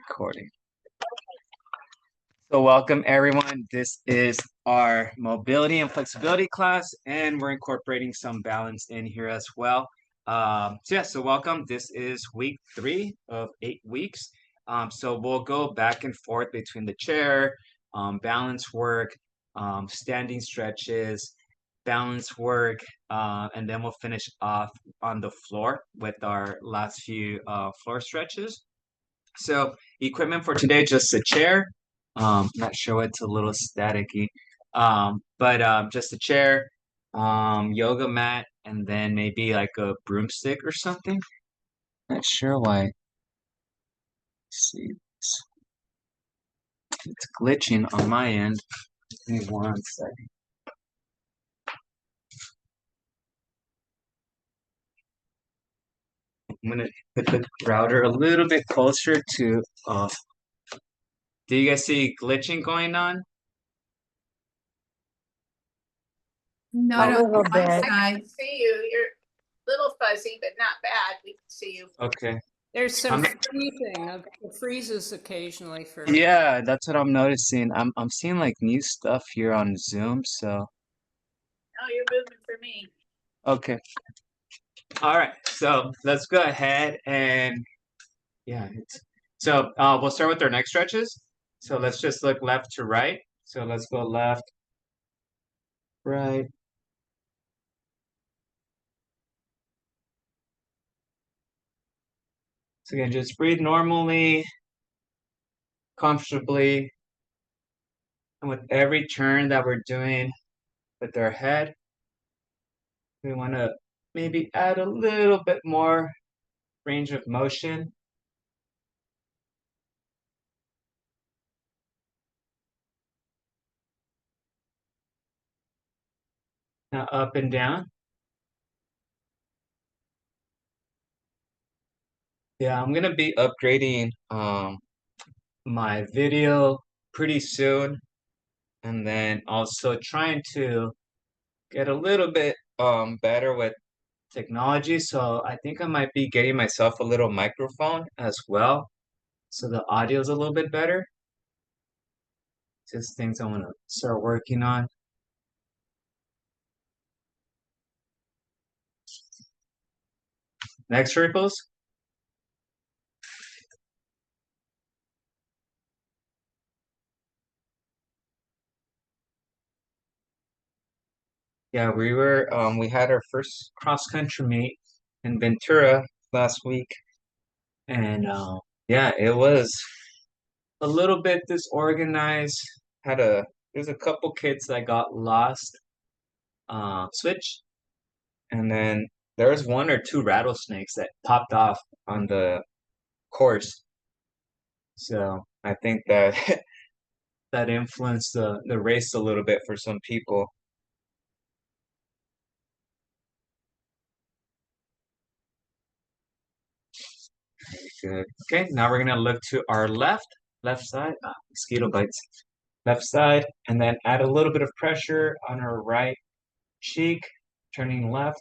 Recording. So welcome everyone. This is our mobility and flexibility class, and we're incorporating some balance in here as well. So welcome. This is week 3 of 8 weeks. So we'll go back and forth between the chair, balance work, standing stretches, balance work, and then we'll finish off on the floor with our last few floor stretches. So equipment for today, just a chair. Not sure, it's a little staticky. But just a chair, yoga mat, and then maybe like a broomstick or something. Not sure why. Let's see, it's glitching on my end. Give me 1 second. I'm gonna put the router a little bit closer to. Do you guys see glitching going on? No, A little I bit. can see you. You're a little fuzzy, but not bad. We can see you. Okay. There's some I'm- freezing. It freezes occasionally for. Yeah, that's what I'm noticing. I'm seeing like new stuff here on Zoom, so Oh, you're moving for me. okay. All right, so let's go ahead and we'll start with our neck stretches. So let's just look left to right. So let's go left, right. So again, just breathe normally, comfortably. And with every turn that we're doing with our head, we want to maybe add a little bit more range of motion. Now up and down. Yeah, I'm gonna be upgrading my video pretty soon, and then also trying to get a little bit better with technology. So I think I might be getting myself a little microphone as well, so the audio is a little bit better. Just things I want to start working on. Next circles. Yeah, we had our first cross country meet in Ventura last week, and yeah, it was a little bit disorganized. There's a couple kids that got lost, switch, and then there was 1 or 2 rattlesnakes that popped off on the course. So I think that that influenced the race a little bit for some people. Very good. Okay, now we're gonna look to our left side. Mosquito bites. Left side, and then add a little bit of pressure on our right cheek, turning left.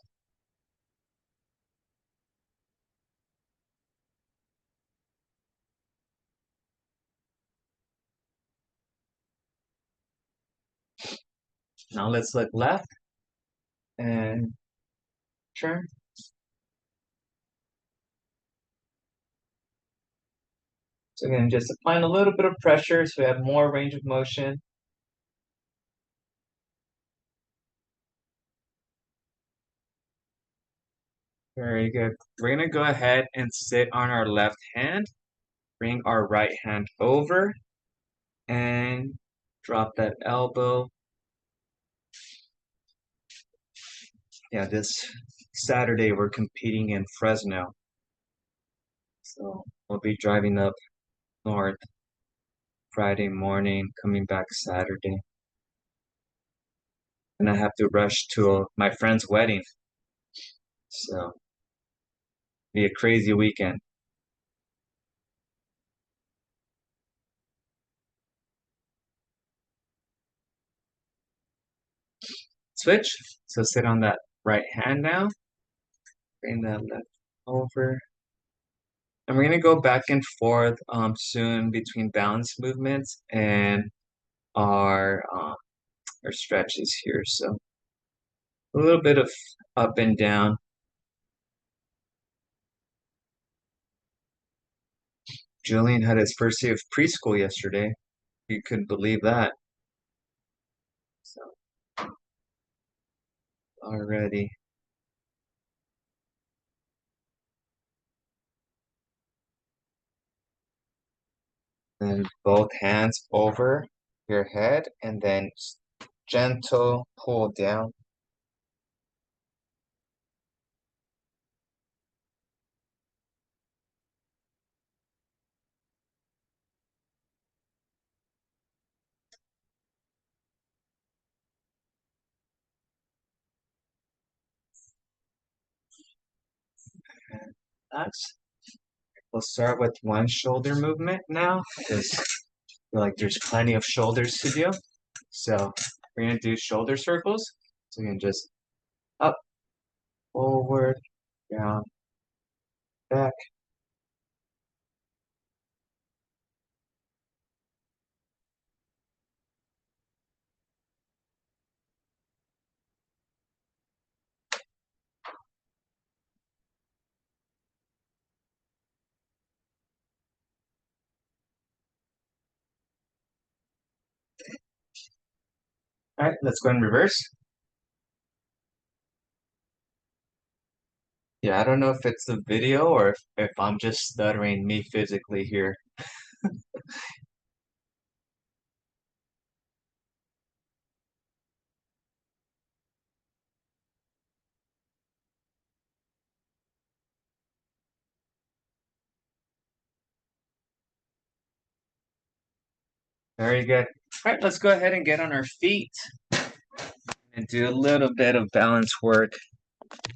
Now let's look left and turn. So again, just applying a little bit of pressure so we have more range of motion. Very good. We're gonna go ahead and sit on our left hand, bring our right hand over, and drop that elbow. Yeah, this Saturday we're competing in Fresno. So we'll be driving up north Friday morning, coming back Saturday. And I have to rush to my friend's wedding. So be a crazy weekend. Switch. So sit on that right hand now. Bring that left over. And we're gonna go back and forth soon between balance movements and our stretches here. So a little bit of up and down. Julian had his first day of preschool yesterday. You couldn't believe that. So already. Then both hands over your head and then gentle pull down. And that's. We'll start with one shoulder movement now because I feel like there's plenty of shoulders to do. So we're gonna do shoulder circles. So you can just up, forward, down, back. All right, let's go in reverse. Yeah, I don't know if it's the video or if I'm just stuttering me physically here. Very good. All right, let's go ahead and get on our feet and do a little bit of balance work.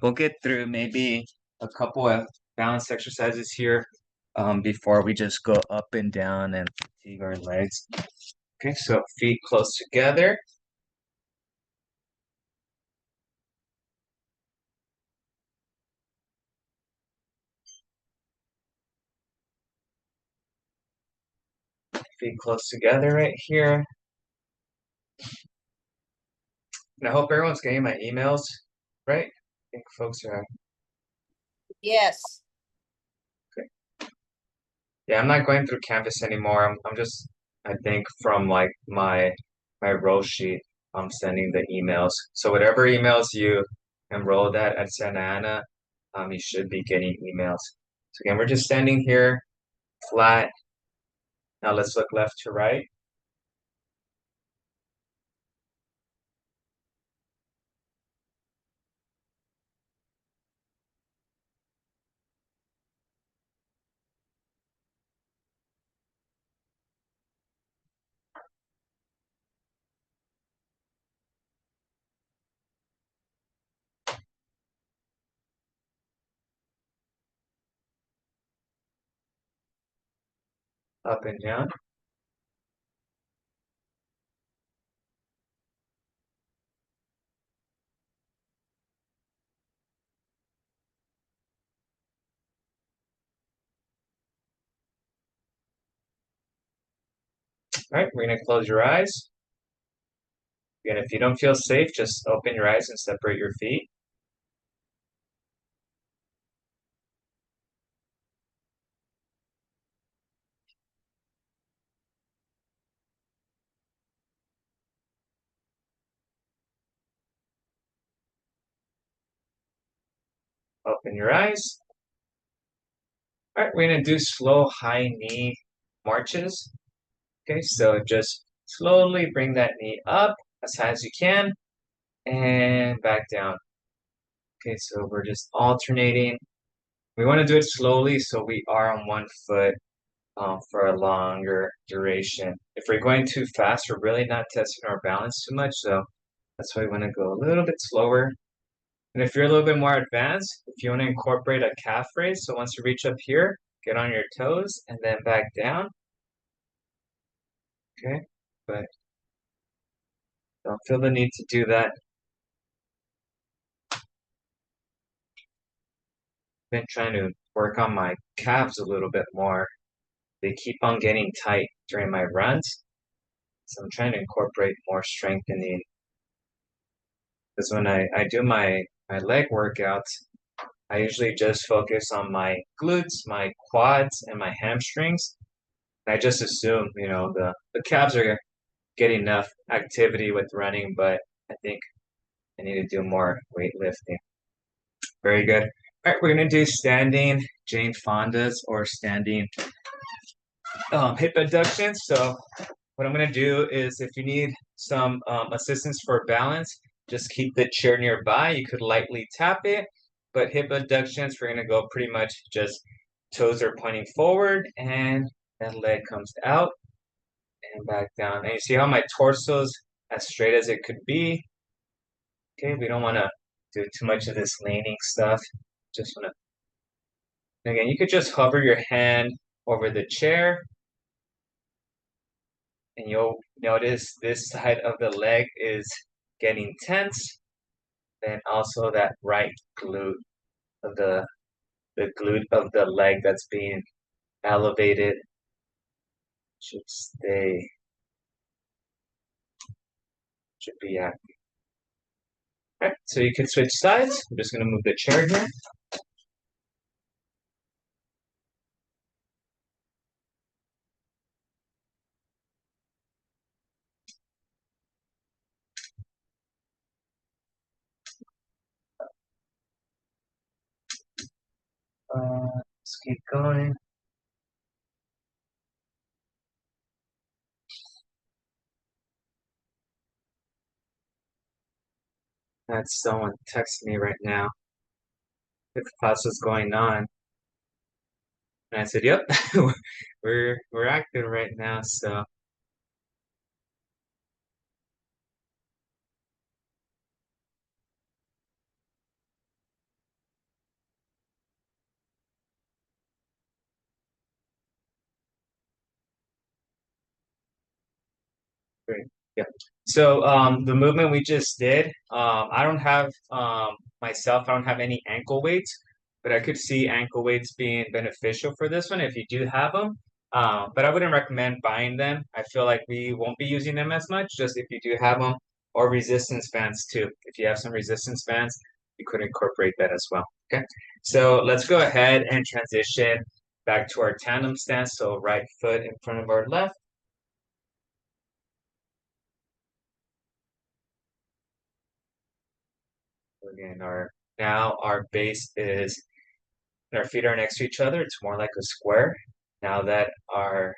We'll get through maybe a couple of balance exercises here before we just go up and down and fatigue our legs. Okay, so feet close together. Feet close together right here. And I hope everyone's getting my emails, right? I think folks are. Yes. Yeah, I'm not going through Canvas anymore. I'm just, I think from like my row sheet, I'm sending the emails. So whatever emails you enrolled at Santa Ana, you should be getting emails. So again, we're just standing here flat. Now let's look left to right. Up and down. All right, we're gonna close your eyes. Again, if you don't feel safe, just open your eyes and separate your feet. Open your eyes. All right, we're gonna do slow high knee marches. Okay, so just slowly bring that knee up as high as you can and back down. Okay, so we're just alternating. We want to do it slowly so we are on one foot for a longer duration. If we're going too fast, we're really not testing our balance too much, so that's why we want to go a little bit slower. And if you're a little bit more advanced, if you want to incorporate a calf raise, so once you reach up here, get on your toes and then back down. Okay, but don't feel the need to do that. Been trying to work on my calves a little bit more. They keep on getting tight during my runs. So I'm trying to incorporate more strengthening. Because when I do my leg workouts, I usually just focus on my glutes, my quads, and my hamstrings. And I just assume, the calves are getting enough activity with running, but I think I need to do more weightlifting. Very good. All right, we're gonna do standing Jane Fonda's or standing hip abductions. So what I'm gonna do is if you need some assistance for balance, just keep the chair nearby. You could lightly tap it, but hip abductions, we're gonna go pretty much just toes are pointing forward and that leg comes out and back down. And you see how my torso's as straight as it could be. Okay, we don't wanna do too much of this leaning stuff. Just wanna, again, you could just hover your hand over the chair and you'll notice this side of the leg is getting tense. And also that right glute of the glute of the leg that's being elevated should be active. Okay, so you can switch sides. I'm just gonna move the chair here. Let's keep going. That's someone texting me right now. If class was going on, and I said, "Yep, we're active right now." So great. Yeah. So the movement we just did, I don't have myself, I don't have any ankle weights, but I could see ankle weights being beneficial for this one if you do have them. But I wouldn't recommend buying them. I feel like we won't be using them as much, just if you do have them, or resistance bands too. If you have some resistance bands, you could incorporate that as well. Okay. So let's go ahead and transition back to our tandem stance. So right foot in front of our left. Again, our base is our feet are next to each other. It's more like a square. Now that our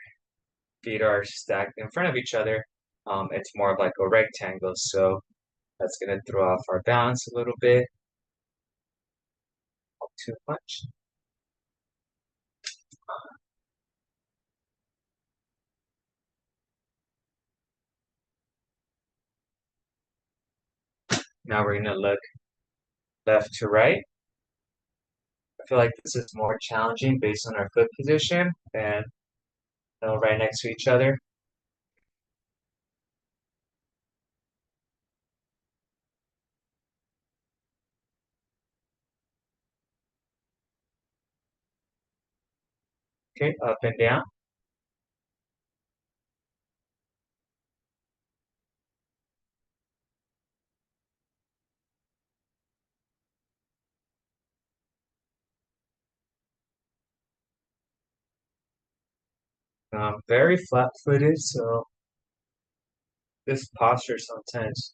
feet are stacked in front of each other, it's more of like a rectangle. So that's gonna throw off our balance a little bit. Not too much. Now we're gonna look left to right. I feel like this is more challenging based on our foot position and right next to each other. Okay, up and down. Very flat-footed, so this posture sometimes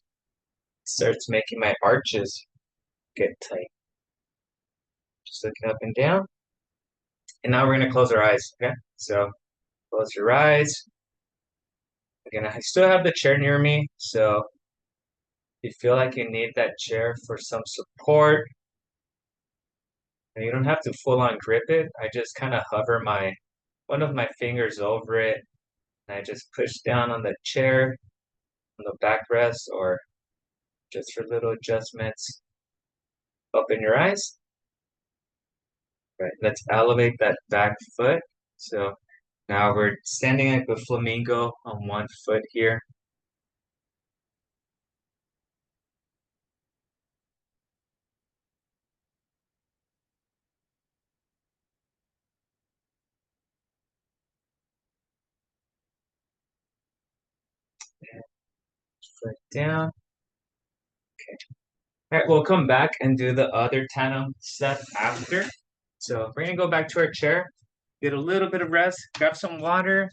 starts making my arches get tight. Just looking up and down. And now we're gonna close our eyes, okay? So close your eyes. Again, I still have the chair near me, so if you feel like you need that chair for some support, and you don't have to full on grip it. I just kind of hover one of my fingers over it, and I just push down on the chair, on the backrest, or just for little adjustments. Open your eyes. Right, let's elevate that back foot. So now we're standing like a flamingo on one foot here. foot down. All right, we'll come back and do the other tandem step after. So we're gonna go back to our chair, get a little bit of rest, grab some water.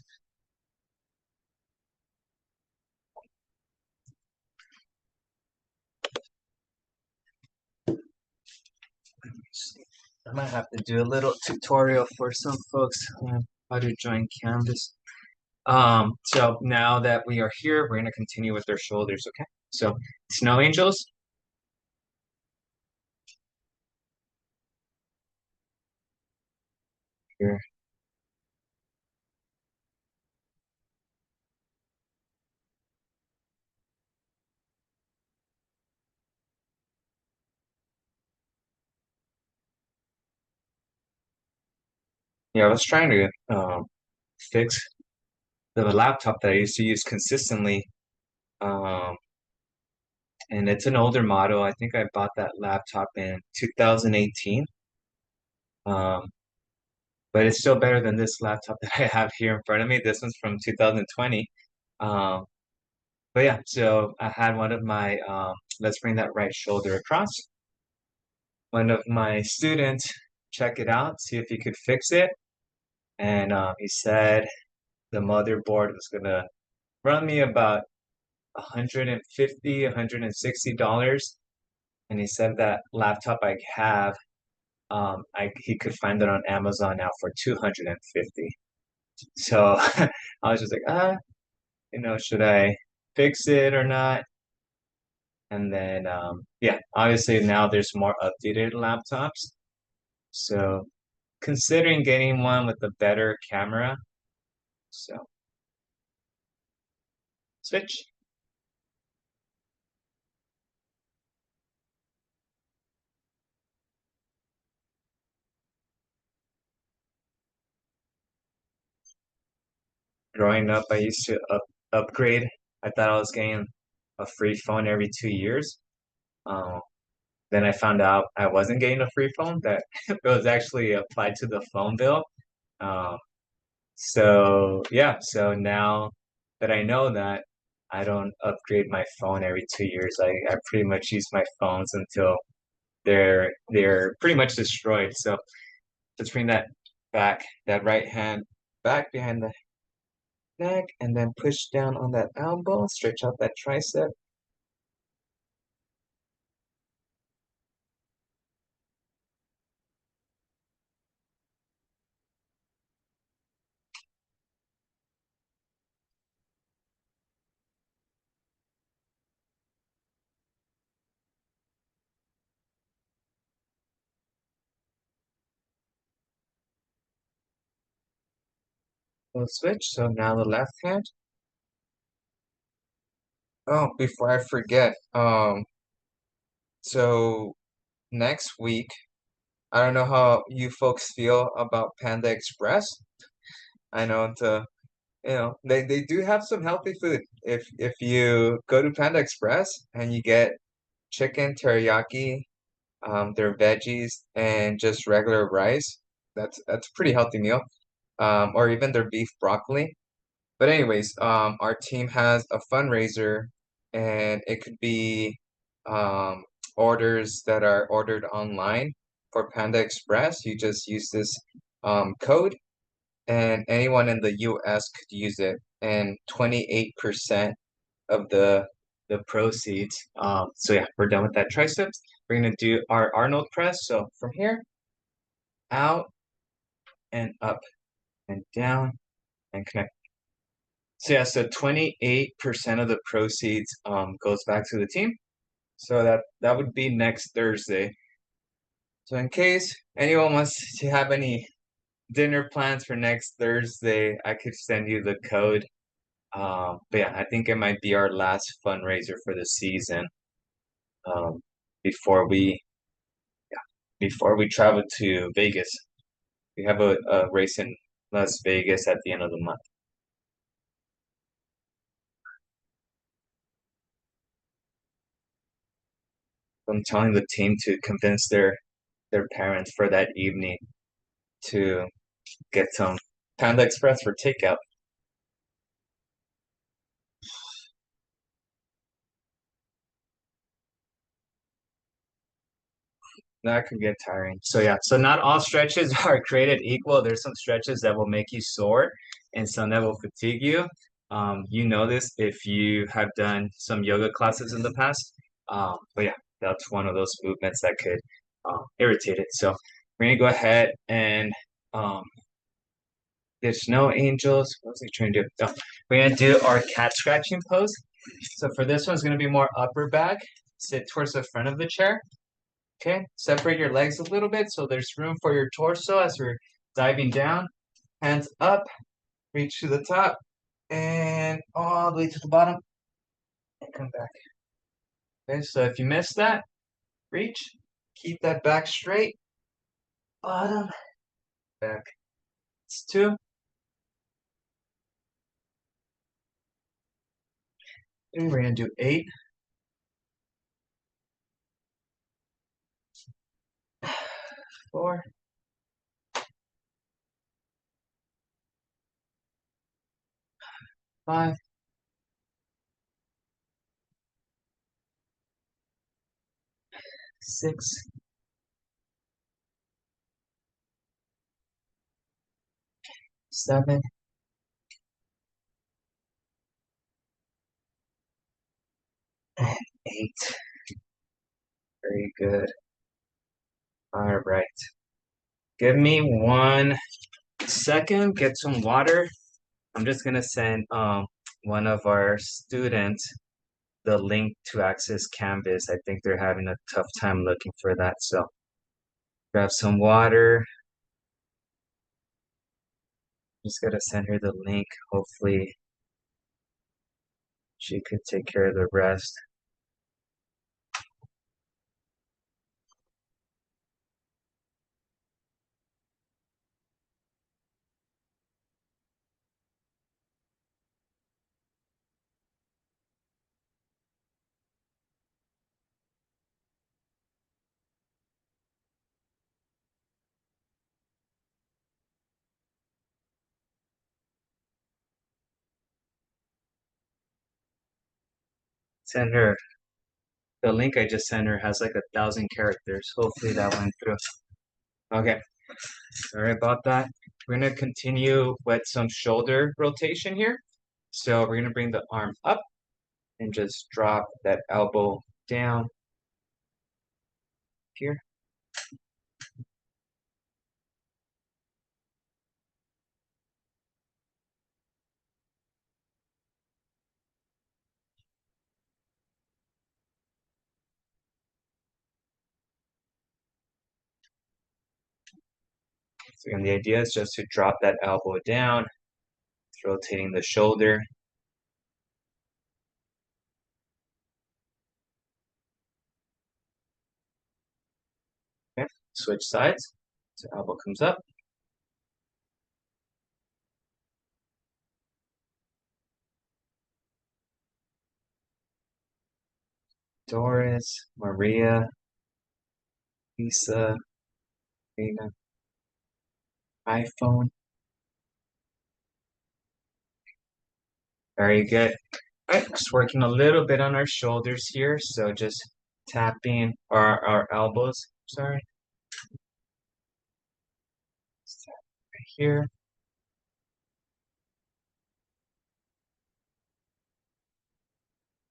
I might have to do a little tutorial for some folks on how to join Canvas. So now that we are here, we're gonna continue with our shoulders, okay? So snow angels. Here. Yeah, I was trying to fix the laptop that I used to use consistently. Um, and it's an older model. I think I bought that laptop in 2018. Um, but it's still better than this laptop that I have here in front of me. This one's from 2020. Um, but yeah, so I had one of my let's bring that right shoulder across. One of my students check it out, see if he could fix it, and he said the motherboard was gonna run me about 150, $160. And he said that laptop I have, he could find it on Amazon now for 250. So I was just like, should I fix it or not? And then, yeah, obviously now there's more updated laptops. So considering getting one with a better camera. So switch. Growing up, I used to upgrade. I thought I was getting a free phone every 2 years. Um, then I found out I wasn't getting a free phone, that it was actually applied to the phone bill. Um, so yeah, so now that I know that, I don't upgrade my phone every 2 years. I pretty much use my phones until they're pretty much destroyed. So let's bring that back, that right hand back behind the neck, and then push down on that elbow, stretch out that tricep. We'll switch. So now the left hand. Oh, before I forget, so next week, I don't know how you folks feel about Panda Express. I know they do have some healthy food. If you go to Panda Express and you get chicken teriyaki, their veggies, and just regular rice, that's a pretty healthy meal. Or even their beef broccoli. But anyways, our team has a fundraiser, and it could be um, orders that are ordered online for Panda Express. You just use this code, and anyone in the US could use it. And 28% of the proceeds. So yeah, we're done with that triceps. We're gonna do our Arnold press. So from here, out and up and down and connect. So yeah, so 28% of the proceeds goes back to the team. So that would be next Thursday. So in case anyone wants to have any dinner plans for next Thursday, I could send you the code. But yeah, I think it might be our last fundraiser for the season. Um, before we before we travel to Vegas. We have a race in Las Vegas at the end of the month. I'm telling the team to convince their parents for that evening to get some Panda Express for takeout. that could get tiring. So yeah, so not all stretches are created equal. There's some stretches that will make you sore and some that will fatigue you. You know this if you have done some yoga classes in the past. But yeah, that's one of those movements that could irritate it. So we're gonna go ahead and um, there's no angels. What was I trying to do? Oh, we're gonna do our cat scratching pose. So for this one's gonna be more upper back. Sit towards the front of the chair. Okay, separate your legs a little bit so there's room for your torso as we're diving down. Hands up, reach to the top, and all the way to the bottom, and come back. Okay, so if you miss that, reach, keep that back straight, bottom, back. It's 2, and we're gonna do 8, 4, 5, 6, 7, 8. Very good. All right. Give me 1 second, get some water. I'm just gonna send one of our students the link to access Canvas. I think they're having a tough time looking for that. So grab some water. Just gotta send her the link. Hopefully she could take care of the rest. Send her the link I just sent her has like 1,000 characters. Hopefully that went through. Okay, sorry about that. We're gonna continue with some shoulder rotation here. So we're gonna bring the arm up and just drop that elbow down here. So again, the idea is just to drop that elbow down, rotating the shoulder. Okay, switch sides. So elbow comes up. Doris, Maria, Lisa, Rena, iPhone. Very good. All right, just working a little bit on our shoulders here. So just tapping our elbows. Sorry. Just tap right here.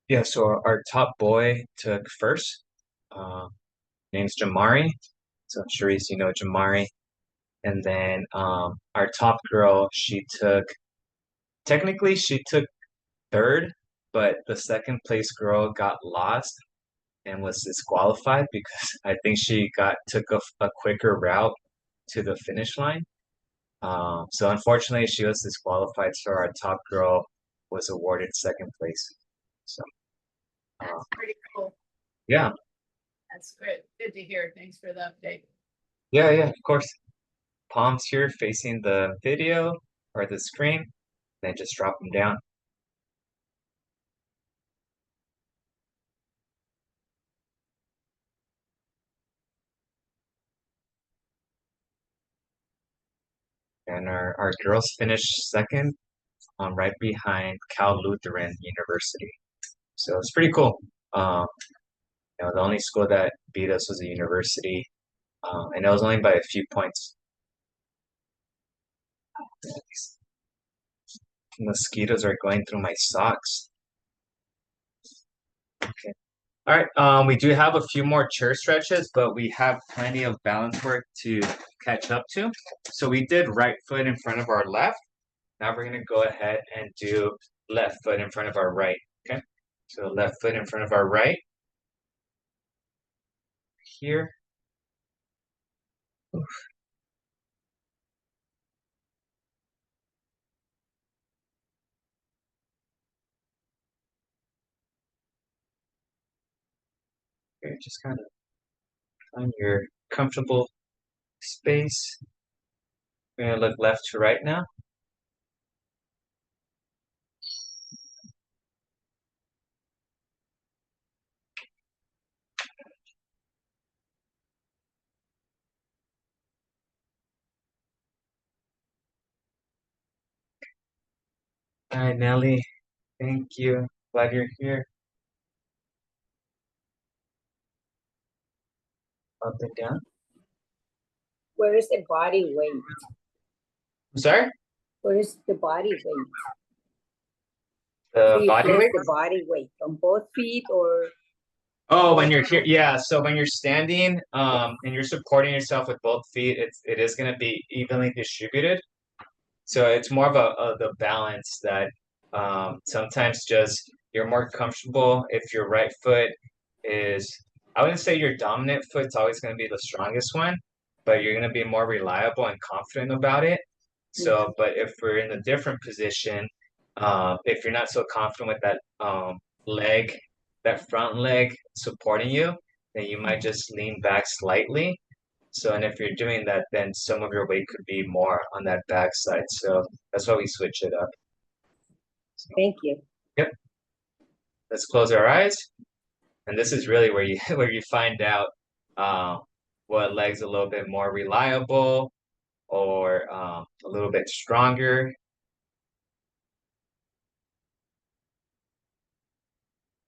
Yeah, so our top boy took first. Name's Jamari. So Sharice, you know Jamari. And then our top girl, technically she took third, but the second place girl got lost and was disqualified because I think she took a quicker route to the finish line. So unfortunately, she was disqualified. So our top girl was awarded second place. So That's pretty cool. yeah, That's great. Good to hear. Thanks for the update. yeah, of course. Palms here facing the video or the screen, then just drop them down. And our girls finished second, right behind Cal Lutheran University. So it's pretty cool. The only school that beat us was a university. And it was only by a few points. These mosquitoes are going through my socks. Okay. All right. We do have a few more chair stretches, but we have plenty of balance work to catch up to. So we did right foot in front of our left. Now we're gonna go ahead and do left foot in front of our right. Okay. So left foot in front of our right. Here. Okay, just kind of find your comfortable space. We're gonna look left to right now. Hi, Nelly. Thank you. Glad you're here. Up and down. Where is the body weight? I'm sorry? Where is the body weight? The Do you body place weight? the body weight on both feet or? Oh, when you're here, yeah. So when you're standing, and you're supporting yourself with both feet, it is gonna be evenly distributed. So it's more of the balance that sometimes just you're more comfortable if your right foot is, I wouldn't say your dominant foot's always going to be the strongest one, but you're going to be more reliable and confident about it. So, but if we're in a different position, if you're not so confident with that leg, that front leg supporting you, then you might just lean back slightly. So, and if you're doing that, then some of your weight could be more on that back side. So that's why we switch it up. Thank you. Yep. Let's close our eyes. And this is really where you where you find out what leg's a little bit more reliable or a little bit stronger.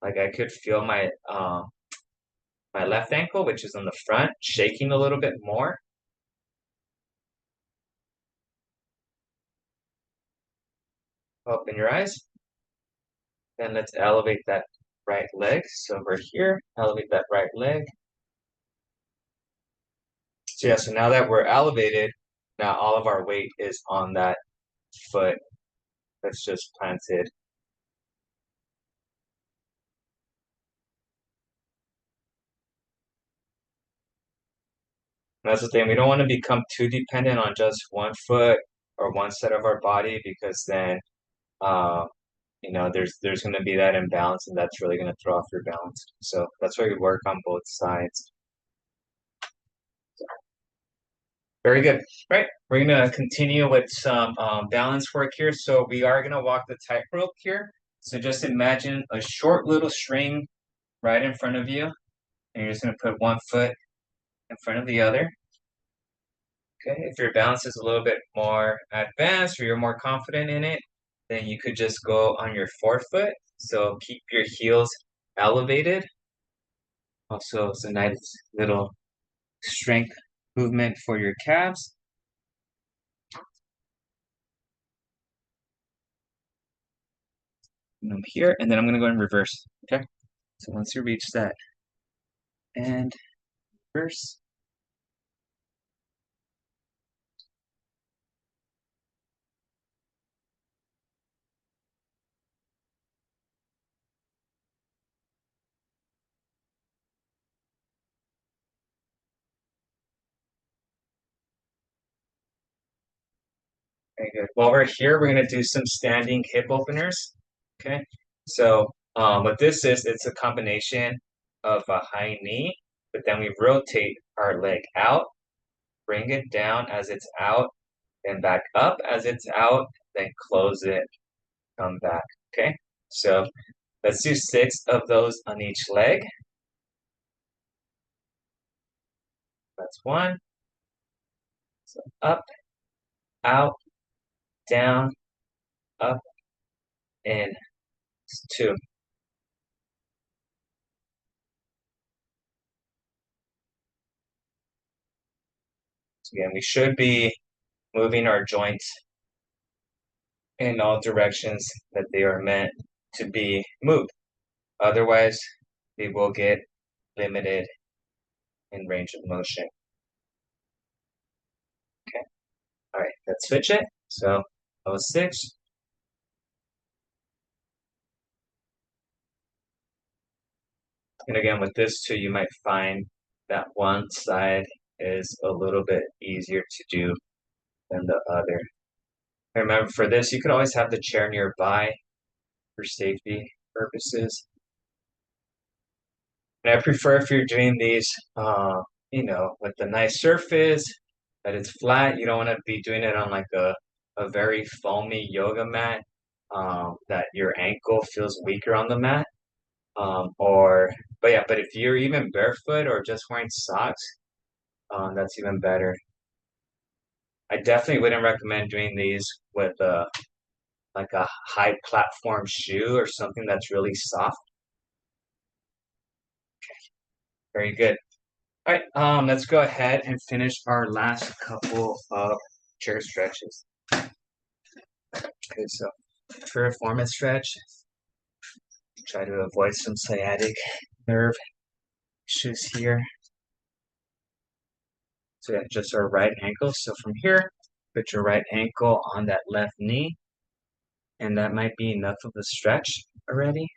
Like I could feel my left ankle, which is on the front, shaking a little bit more. Open your eyes. Then let's elevate that right leg. So we're here, elevate that right leg. So yeah, so now that we're elevated, now all of our weight is on that foot that's just planted. And that's the thing, we don't want to become too dependent on just one foot or one side of our body because then uh, there's going to be that imbalance and that's really going to throw off your balance. So that's why we work on both sides. Very good. Right. We're going to continue with some balance work here. So we are going to walk the tightrope here. So just imagine a short little string right in front of you. And you're just going to put one foot in front of the other. Okay. If your balance is a little bit more advanced or you're more confident in it, then you could just go on your forefoot. So keep your heels elevated. Also, it's a nice little strength movement for your calves. And I'm here, and then I'm going to go in reverse. Okay. So once you reach that and reverse. Okay, good. While we're here, we're going to do some standing hip openers. Okay. So what this is, it's a combination of a high knee, but then we rotate our leg out, bring it down as it's out, then back up as it's out, then close it, come back. Okay. So let's do 6 of those on each leg. That's 1. So up, out, down, up, in. 2. So again, we should be moving our joints in all directions that they are meant to be moved. Otherwise, they will get limited in range of motion. Okay. All right, let's switch it. So O6. And again, with this too, you might find that one side is a little bit easier to do than the other. And remember, for this, you could always have the chair nearby for safety purposes. And I prefer if you're doing these, with the nice surface, that it's flat. You don't want to be doing it on like a very foamy yoga mat, that your ankle feels weaker on the mat. But if you're even barefoot or just wearing socks, that's even better. I definitely wouldn't recommend doing these with like a high platform shoe or something that's really soft. Very good. All right, let's go ahead and finish our last couple of chair stretches. Okay, so piriformis stretch. Try to avoid some sciatic nerve issues here. So yeah, just our right ankle. So from here, put your right ankle on that left knee. And that might be enough of a stretch already.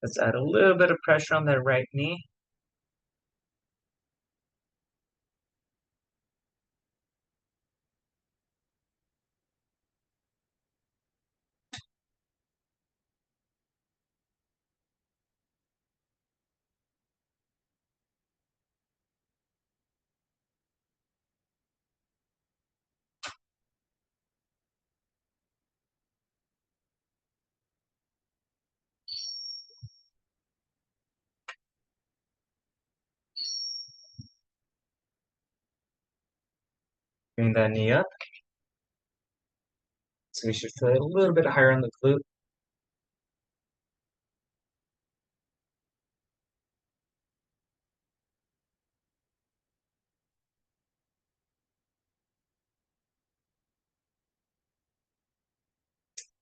Let's add a little bit of pressure on that right knee. Bring that knee up. So we should feel it a little bit higher on the glute.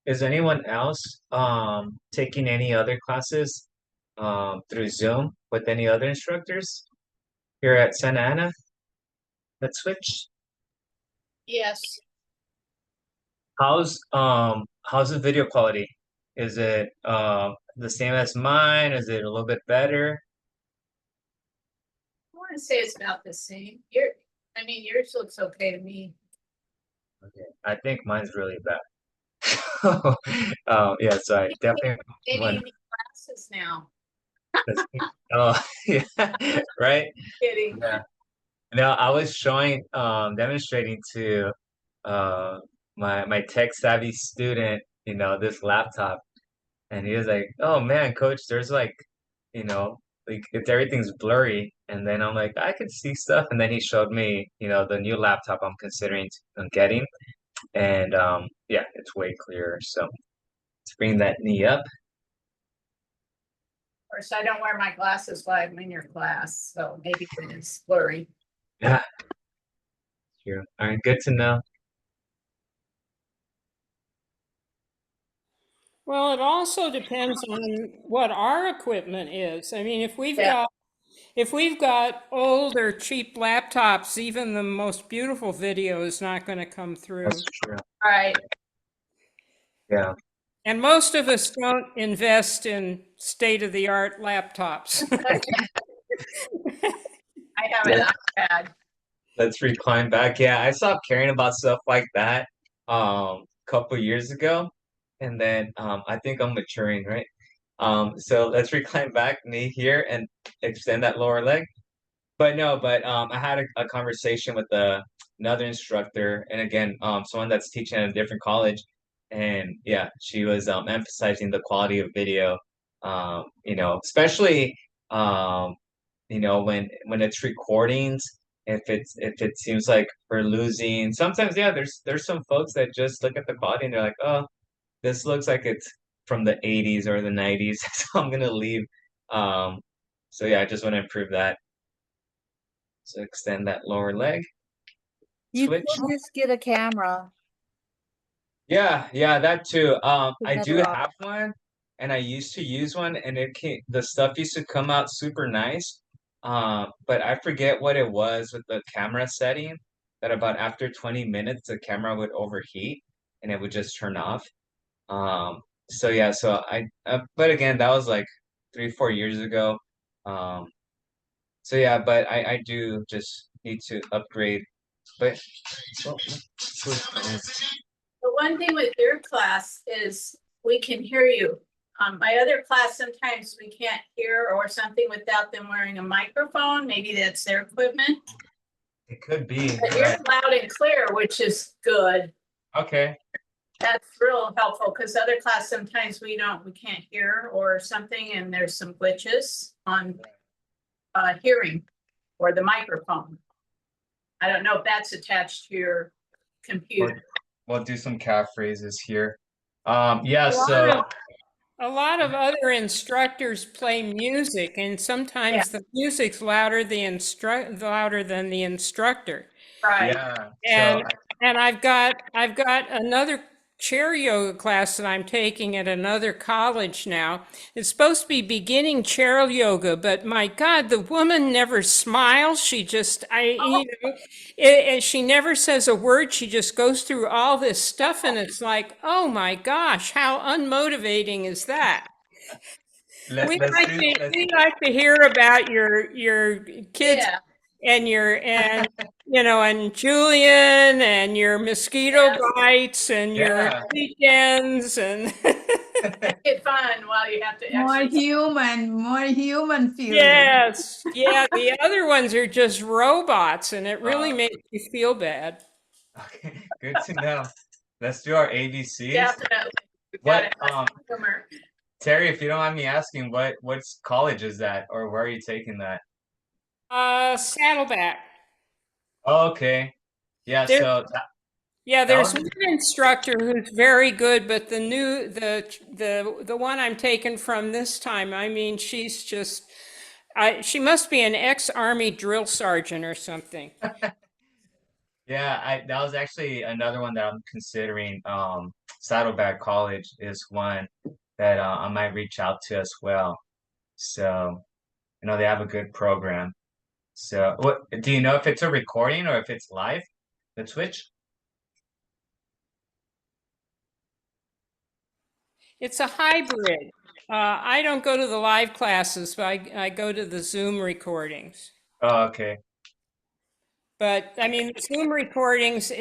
Is anyone else taking any other classes through Zoom with any other instructors here at Santa Ana? Let's switch. Yes, How's the video quality? Is it the same as mine? Is it a little bit better? I want to say it's about the same. Yours looks okay to me. Okay, I think mine's really bad. Yeah, so I definitely They want. need new classes now. Oh, yeah, right. Kidding. Yeah. No, I was demonstrating to uh my tech savvy student, this laptop, and he was like, "Oh man, coach, there's like if everything's blurry." And then I'm like, "I can see stuff." And then he showed me, the new laptop I'm considering getting, and yeah, it's way clearer. So let's bring that knee up. Of course, I don't wear my glasses while I'm in your class, so maybe it's blurry. Yeah, true. All right, good to know. well, it also depends on what our equipment is. I mean, Yeah. if we've got old or cheap laptops, even the most beautiful video is not going to come through. That's true. All right. Yeah. And most of us don't invest in state-of-the-art laptops. I have an iPad. Let's recline back. Yeah, I stopped caring about stuff like that a couple years ago. And then I think I'm maturing, right? So let's recline back, knee here, and extend that lower leg. But no, I had a conversation with another instructor, and again, someone that's teaching at a different college, and yeah, she was emphasizing the quality of video, especially when it's recordings, if it seems like we're losing. Sometimes, yeah, there's some folks that just look at the body and they're like, oh, this looks like it's from the 80s or the 90s, so I'm gonna leave. Um, so yeah, I just want to improve that. So extend that lower leg. You Switch. could just get a camera. Yeah, yeah, that too. I do Another have one, and I used to use one, and the stuff used to come out super nice. But I forget what it was with the camera setting, that about after 20 minutes the camera would overheat and it would just turn off. So yeah, but again, that was like 3, 4 years ago. Um, so yeah, but I do just need to upgrade. But oh, The one thing with your class is we can hear you. My other class, sometimes we can't hear or something without them wearing a microphone. Maybe that's their equipment. it could be. But you're Right. loud and clear, which is good. Okay. That's real helpful because other class, sometimes we can't hear or something, and there's some glitches on hearing or the microphone. I don't know if that's attached to your computer. We'll do some calf raises here. Yeah, A lot so of- A lot of other instructors play music, and sometimes the music's louder than the instructor. Right. yeah, And so and I've got another chair yoga class that I'm taking at another college now. It's supposed to be beginning chair yoga, but my God, the woman never smiles. She just, she never says a word. She just goes through all this stuff, and it's like, oh my gosh, how unmotivating is that? let's We let's like do to, let's we like to hear about your kids Yeah. and and Julian and your mosquito Yes. bites and your Yeah. weekends and Make it fun while you have to exercise. more human feeling. yes, yeah, the other ones are just robots and it really Uh, makes you feel bad. Okay, good to know. Let's do our ABCs. Definitely. We What gotta have humor. Terry, if you don't mind me asking, what's college is that, or where are you taking that? Saddleback. Okay. Yeah, There, so there's was- one instructor who's very good, but the one I'm taking from this time, I mean, she's just she must be an ex-army drill sergeant or something. yeah, that was actually another one that I'm considering. Saddleback College is one that I might reach out to as well. So, they have a good program. So, what do you know if it's a recording or if it's live? The Twitch? It's a hybrid. I don't go to the live classes, but I go to the Zoom recordings. Oh, okay. But I mean, the Zoom recordings,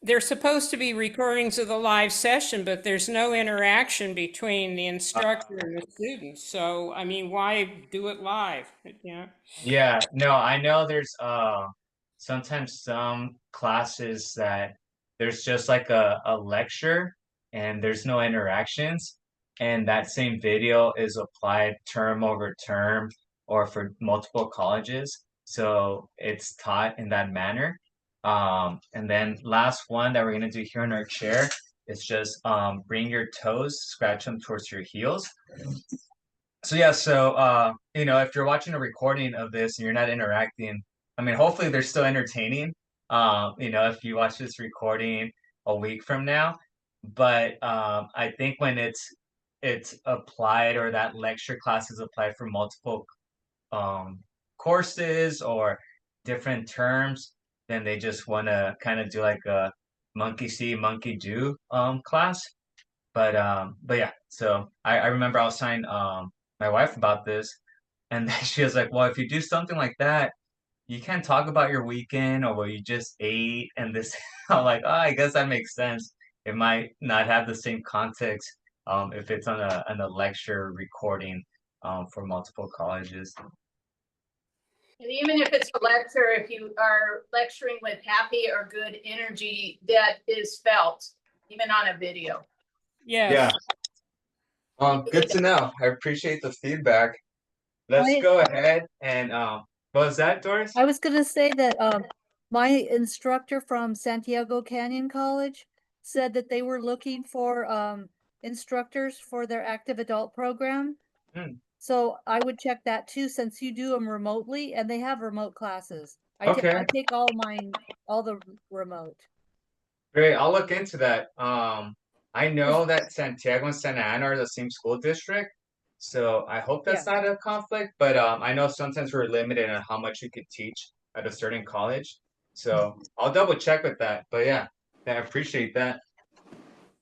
they're supposed to be recordings of the live session, but there's no interaction between the instructor and the students. So, I mean, why do it live? Yeah. Yeah, no, I know there's sometimes some classes that there's just like a lecture and there's no interactions, and that same video is applied term over term or for multiple colleges. So it's taught in that manner. And then last one that we're gonna do here in our chair is just bring your toes, scratch them towards your heels. So yeah, if you're watching a recording of this and you're not interacting, I mean, hopefully they're still entertaining. If you watch this recording a week from now, but I think when it's applied, or that lecture class is applied for multiple courses or different terms, then they just want to kind of do like a monkey see, monkey do class. But yeah, so I remember I was telling my wife about this, and then she was like, well, if you do something like that, you can't talk about your weekend or what you just ate and this. I'm like, oh, I guess that makes sense. It might not have the same context if it's on a lecture recording for multiple colleges. And even if it's a lecture, if you are lecturing with happy or good energy, that is felt, even on a video. Yes. Good to know. I appreciate the feedback. Let's Wait. go ahead and What was that, Doris? I was gonna say that my instructor from Santiago Canyon College said that they were looking for instructors for their active adult program. Hmm. So I would check that too, since you do them remotely and they have remote classes. Okay. I take all the remote. Great, I'll look into that. I know that Santiago and Santa Ana are the same school district, so I hope that's not a conflict. But I know sometimes we're limited on how much you could teach at a certain college, so I'll double check with that. But yeah, I appreciate that.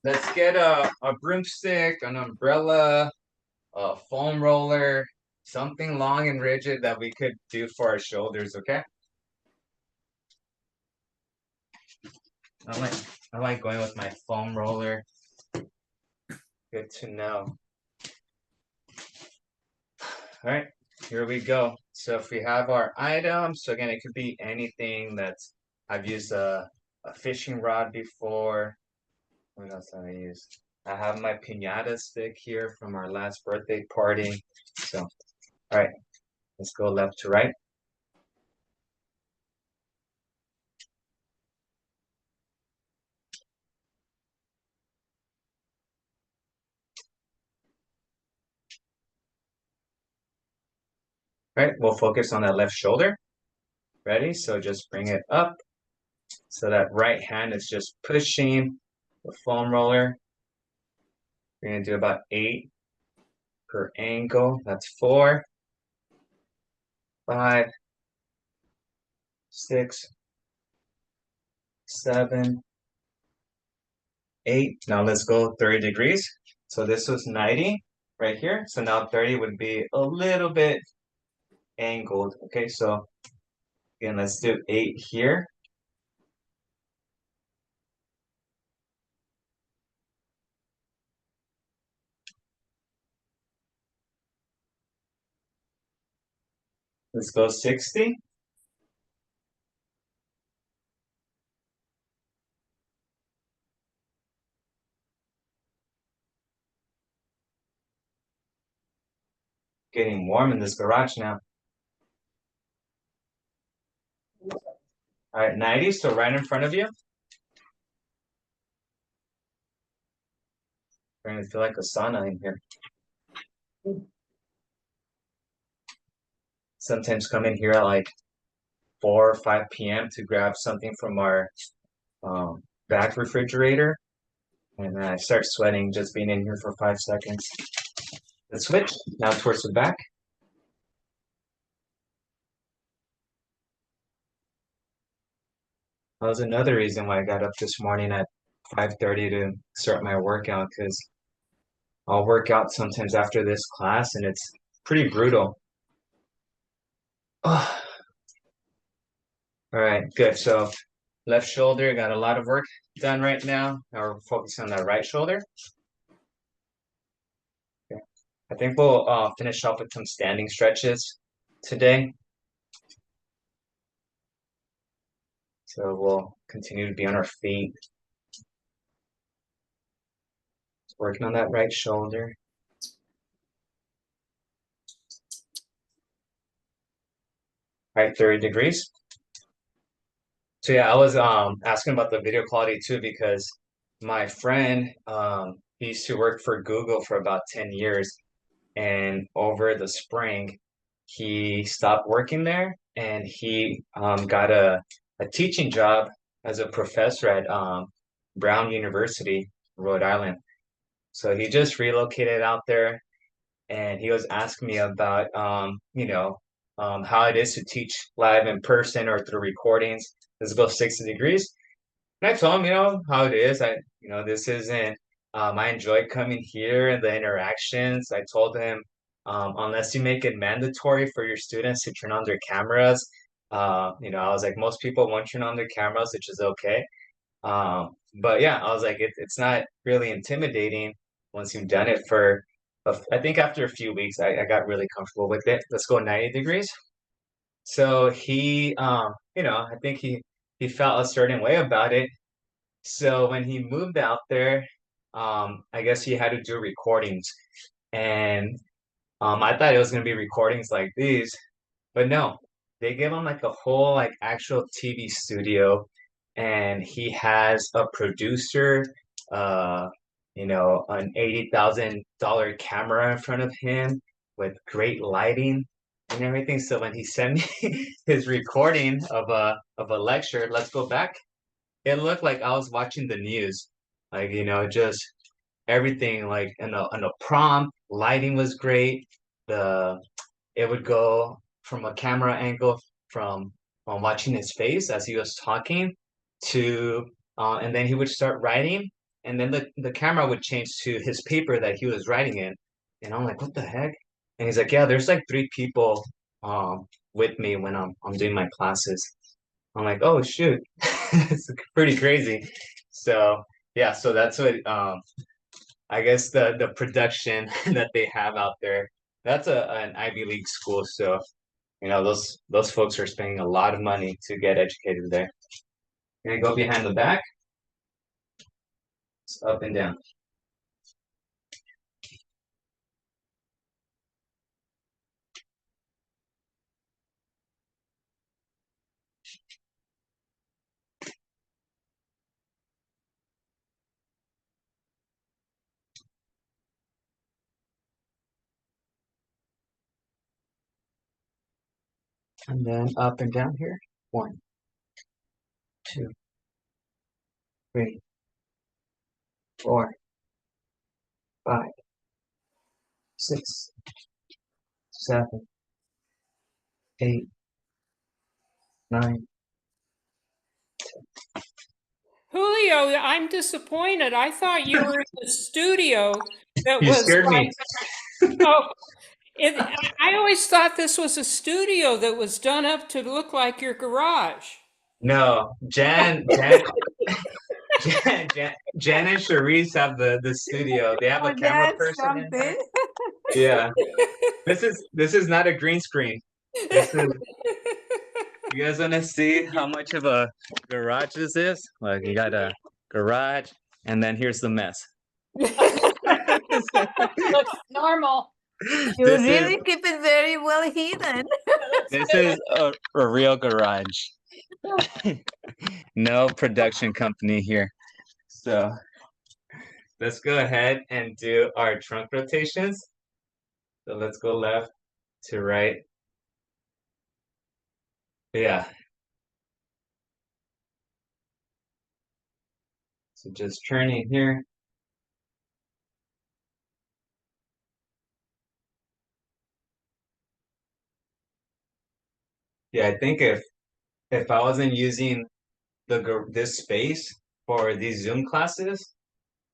Let's get a broomstick, an umbrella, a foam roller, something long and rigid that we could do for our shoulders. Okay. I like going with my foam roller. Good to know. All right, here we go. So if we have our items, so again, it could be anything that's, I've used a fishing rod before. What else have I used? I have my piñata stick here from our last birthday party. So, all right, let's go left to right. All right, we'll focus on that left shoulder. Ready? So just bring it up. So that right hand is just pushing the foam roller. We're gonna do about 8 per angle. That's 4, 5, 6, 7, 8. Now let's go 30 degrees. So this was 90 right here. So now 30 would be a little bit angled. Okay, so again, let's do 8 here. Let's go 60. Getting warm in this garage now. All right, 90, so right in front of you. Starting to feel like a sauna in here. Sometimes come in here at like 4 or 5 p.m. to grab something from our back refrigerator. And I start sweating just being in here for 5 seconds. Let's switch now towards the back. That was another reason why I got up this morning at 5:30 to start my workout, because I'll work out sometimes after this class and it's pretty brutal. Oh. All right, good. So left shoulder, got a lot of work done right now. Now we're focusing on that right shoulder. Okay. I think we'll finish up with some standing stretches today. So we'll continue to be on our feet. Working on that right shoulder. All right, 30 degrees. So yeah, I was asking about the video quality too, because my friend he used to work for Google for about 10 years, and over the spring he stopped working there and he got a teaching job as a professor at Brown University, Rhode Island. So he just relocated out there, and he was asking me about how it is to teach live in person or through recordings. Let's go 60 degrees. And I told him, how it is. This isn't, I enjoy coming here and the interactions. I told him, unless you make it mandatory for your students to turn on their cameras, I was like, most people won't turn on their cameras, which is okay. But yeah, I was like, it's not really intimidating once you've done it for, I think after a few weeks, I got really comfortable with it. Let's go 90 degrees. So he, I think he felt a certain way about it. So when he moved out there, I guess he had to do recordings. And I thought it was going to be recordings like these, but no, they give him like a whole like actual TV studio, and he has a producer, uh, an $80,000 camera in front of him with great lighting and everything. So when he sent me his recording of a lecture, let's go back. It looked like I was watching the news, like just everything like in a prompt. Lighting was great. The It would go from a camera angle from watching his face as he was talking to and then he would start writing, and then the camera would change to his paper that he was writing in, and I'm like, what the heck? And he's like, yeah, there's like three people with me when I'm doing my classes. I'm like, oh shoot. It's pretty crazy. So yeah, so that's what I guess the production that they have out there. That's an Ivy League school, so those folks are spending a lot of money to get educated there. Gonna go behind the back. It's up and down. And then up and down here. 1, 2, 3, 4, 5, 6, 7, 8, 9. Julio, I'm disappointed. I thought you were in the studio that You was scared me. oh, I always thought this was a studio that was done up to look like your garage. No, Jan and Charisse have the studio. They have a camera person in there. Yeah. This is not a green screen. This is You guys want to see how much of a garage this is? Like you got a garage, and then here's the mess. Looks normal. You This really is keep it very well hidden. this is a real garage. No production company here. So let's go ahead and do our trunk rotations. So let's go left to right. Yeah. So just turning here. Yeah, I think if I wasn't using this space for these Zoom classes,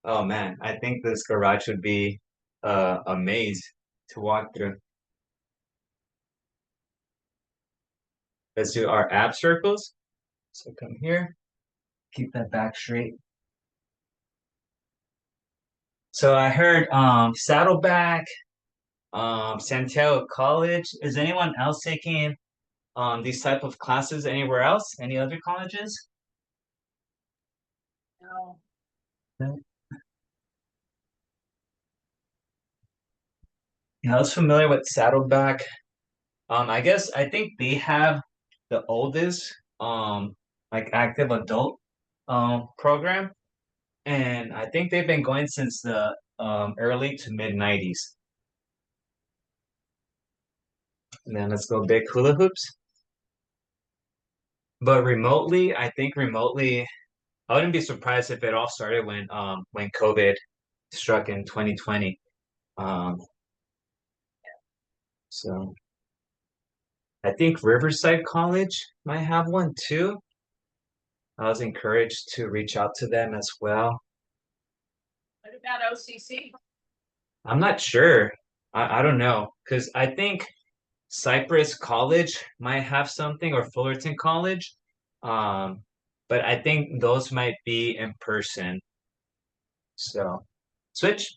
oh man, I think this garage would be a maze to walk through. Let's do our ab circles. So come here, keep that back straight. So I heard Saddleback, Santiago College. Is anyone else taking these type of classes anywhere else? Any other colleges? No. Yeah, I was familiar with Saddleback. I think they have the oldest like active adult program, and I think they've been going since the early to mid 90s. And then let's go big hula hoops. But remotely, I think remotely, I wouldn't be surprised if it all started when COVID struck in 2020. Um, so I think Riverside College might have one too. I was encouraged to reach out to them as well. What about OCC? I'm not sure. I don't know because I think Cypress College might have something or Fullerton College. Um, but I think those might be in person. So switch.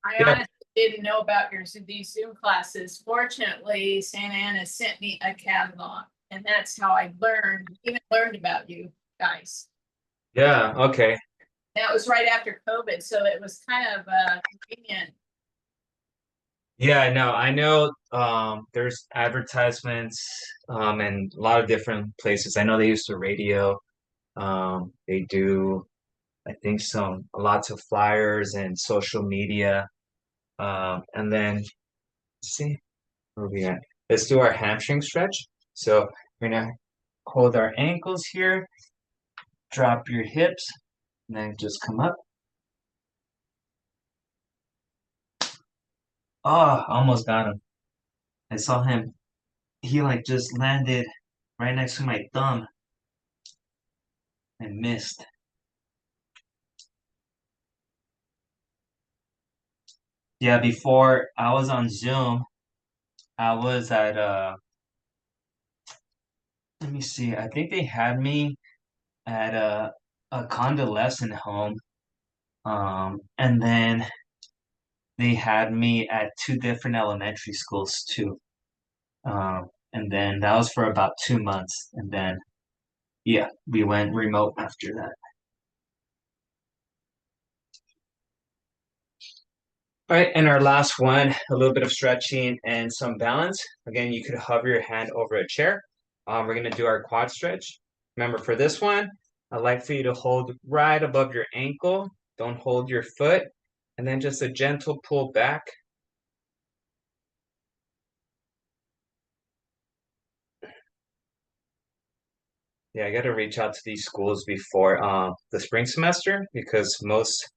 I Yeah. honestly didn't know about these Zoom classes. Fortunately, Santa Ana sent me a catalog, and that's how I even learned about you guys. Yeah, okay. That was right after COVID, so it was kind of convenient. Yeah, no, I know there's advertisements in a lot of different places. I know they use the radio. They do I think lots of flyers and social media. And then let's see where we at. Let's do our hamstring stretch. So we're gonna hold our ankles here, drop your hips, and then just come up. Oh, almost got him. I saw him. He like just landed right next to my thumb and missed. Yeah, before I was on Zoom, I was at let me see, I think they had me at a convalescent home. And then they had me at two different elementary schools too. And then that was for about 2 months. And then yeah, we went remote after that. All right, and our last one, a little bit of stretching and some balance. Again, you could hover your hand over a chair. We're gonna do our quad stretch. Remember, for this one, I'd like for you to hold right above your ankle. Don't hold your foot. And then just a gentle pull back. Yeah, I got to reach out to these schools before the spring semester because most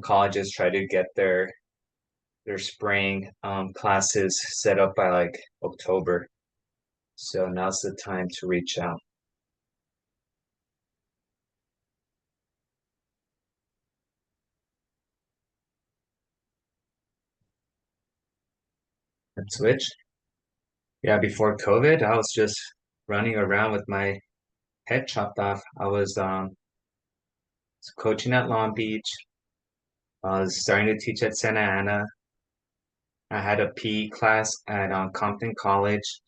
colleges try to get their spring classes set up by like October. So now's the time to reach out. And switch. Yeah, before COVID, I was just running around with my head chopped off. I was coaching at Long Beach. I was starting to teach at Santa Ana. I had a PE class at Compton College.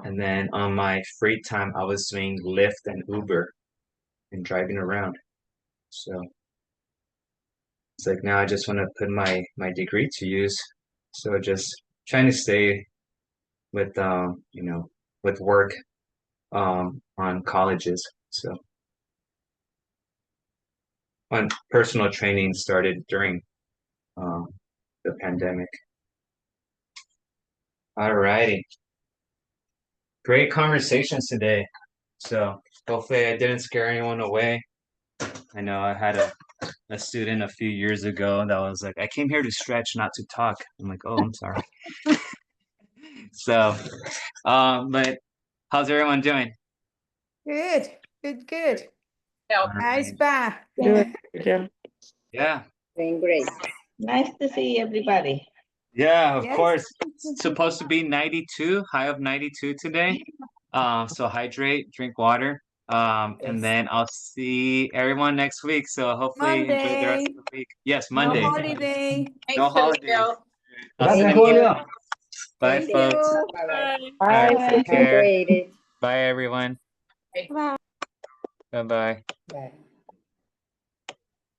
And then on my free time, I was doing Lyft and Uber and driving around. So it's like now I just want to put my degree to use. So just trying to stay with with work on colleges. So when personal training started during the pandemic. All righty. Great conversations today. So hopefully I didn't scare anyone away. I know I had a student a few years ago that was like, I came here to stretch, not to talk. I'm like, oh, I'm sorry. So, but how's everyone doing? Good, good, good. Help. Nice spa. Yeah. Doing great. Nice to see everybody. Yeah, of Yes. course. It's supposed to be 92, high of 92 today. So hydrate, drink water. And Yes. then I'll see everyone next week. So hopefully enjoy the rest Monday. of the week. Yes, No Monday. holiday. Thanks, No holidays. Bill. I'll see Thank you. you. Bye, Thank folks. you. Bye-bye. All right, take care. Hydrated. Bye, everyone. Bye. Bye-bye. Bye.